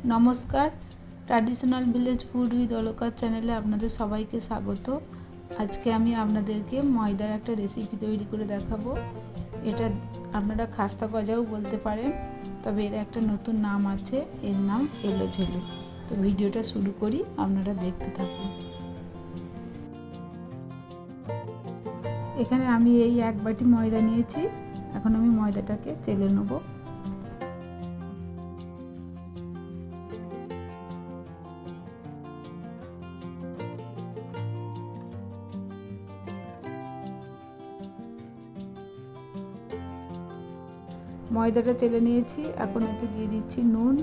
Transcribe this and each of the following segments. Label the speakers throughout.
Speaker 1: নমস্কার, traditional village food with Alka চ্যানেলে আপনাদের সবাইকে স্বাগত। আজকে আমি আপনাদেরকে ময়দার একটা রেসিপি তৈরি করে দেখাবো। এটা আপনারা খাস্তা গজাও বলতে পারেন, তবে এর একটা নতুন নাম আছে, এর নাম এলো ঝেলো। তো ভিডিওটা শুরু করি, আপনারা দেখতে থাকুন। এখানে আমি এই 1 বাটি ময়দা নিয়েছি। এখন আমি ময়দাটাকে চেলে নেব। ময়দাটা চেলে নিয়েছি। এখন এতে দিয়ে দিচ্ছি নুন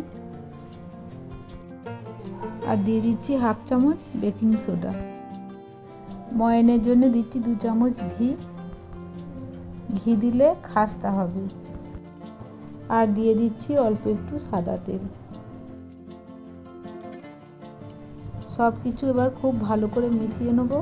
Speaker 1: আর দিয়ে দিচ্ছি 1/2 চামচ বেকিং সোডা। ময়ানের জন্য দিচ্ছি 2 চামচ ঘি। ঘি দিলে খাস্তা হবে। আর দিয়ে দিচ্ছি অল্প একটু সাদা তেল। সব কিছু এবার খুব ভালো করে মিশিয়ে নেব।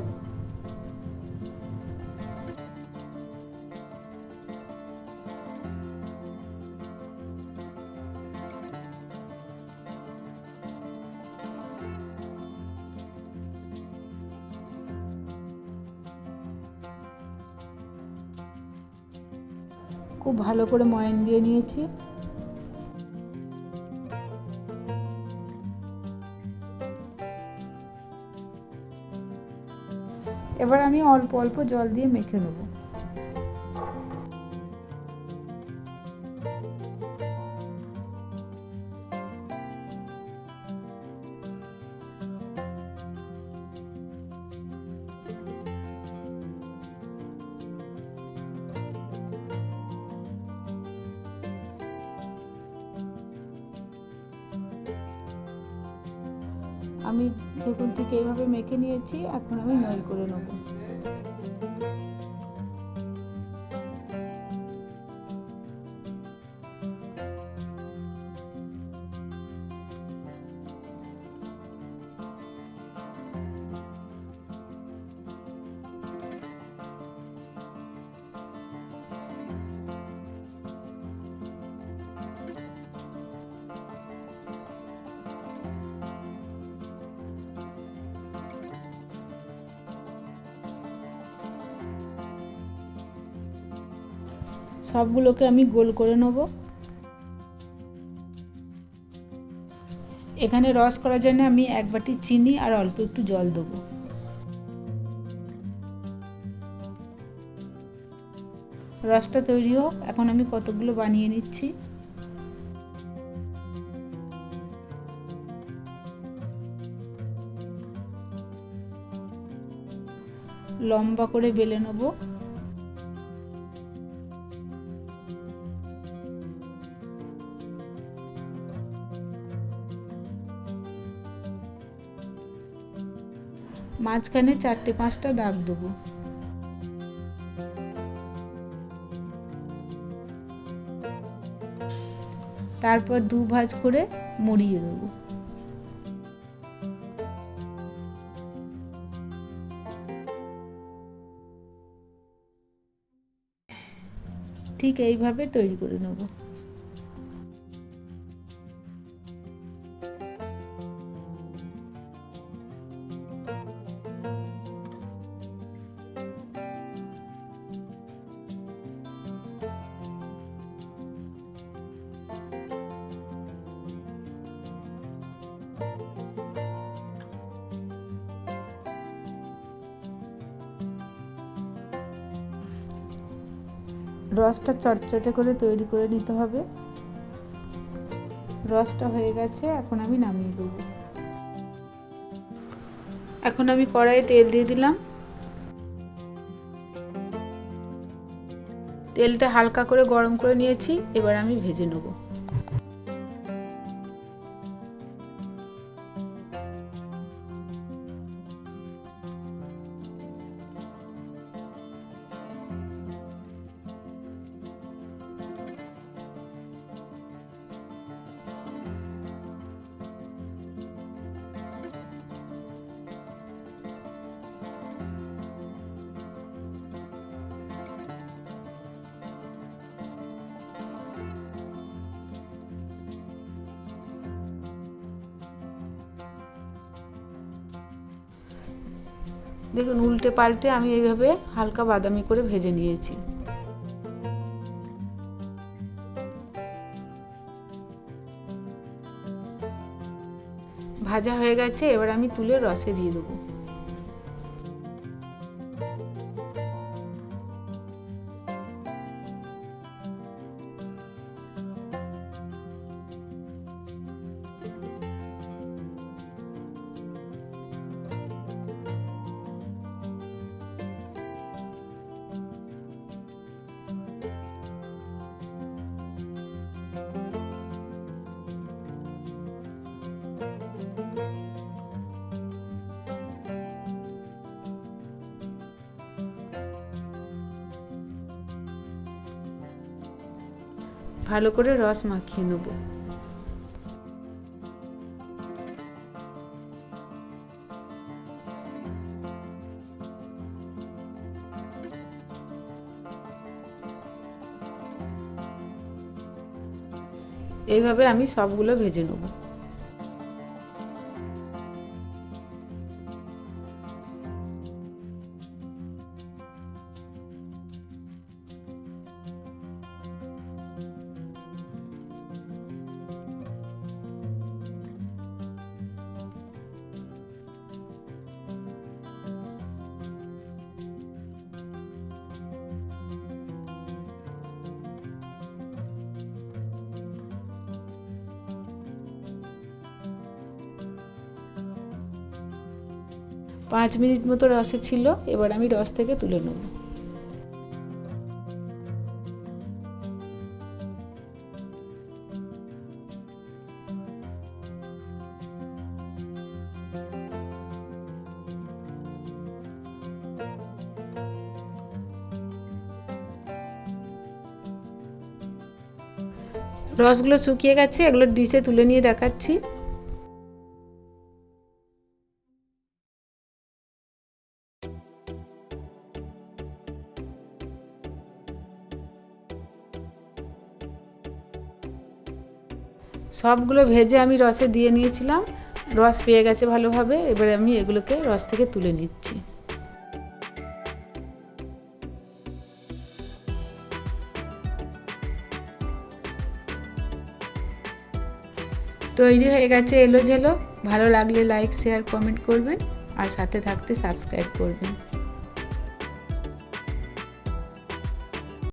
Speaker 1: খুব ভালো করে ময়ান দিয়ে নিয়েছি। এবার আমি অল্প অল্প জল দিয়ে মেখে নেব। আমি দেখুন ঠিক এইভাবে মেখে নিয়েছি। এখন আমি নল করে নেব। সবগুলোকে আমি গোল করে নেব। এখানে রস করার জন্য আমি 1 বাটি চিনি আর অল্প একটু জল দেবো। রসটা তৈরি হোক, এখন আমি কতগুলো বানিয়ে নিচ্ছি। লম্বা করে বেলে নেব। মাঝখানে 4-5টা দাগ দেবো। তারপর 2 ভাঁজ করে মুড়িয়ে দেবো। ঠিক এইভাবে তৈরি করে নেব। রসটা চটচটে করে তৈরি করে নিতে হবে। রসটা হয়ে গেছে, এখন আমি নামিয়ে দেবো। এখন আমি কড়াইয়ে তেল দিয়ে দিলাম। তেলটা হালকা করে গরম করে নিয়েছি। এবার আমি ভেজে নেব। দেখুন উল্টে পাল্টে আমি এইভাবে হালকা বাদামি করে ভেজে নিয়েছি। ভাজা হয়ে গেছে, এবার আমি তুলে রসে দিয়ে দেবো। ভালো করে রস মাখিয়ে নেব। এইভাবে আমি সবগুলো ভেজে নেব। পাঁচ মিনিট মতো রসে ছিল, এবার আমি রস থেকে তুলে নেব। রসগুলো শুকিয়ে গেছে, এগুলো ডিশে তুলে নিয়ে দেখাচ্ছি। সবগুলো ভেজে আমি রসে দিয়ে নিয়েছিলাম, রস পেয়ে গেছে ভালোভাবে। এবারে আমি এগুলোকে রস থেকে তুলে নিচ্ছি। তৈরি হয়ে গেছে এলো ঝেলো। ভালো লাগলে লাইক, শেয়ার, কমেন্ট করবেন আর সাথে থাকতে সাবস্ক্রাইব করবেন।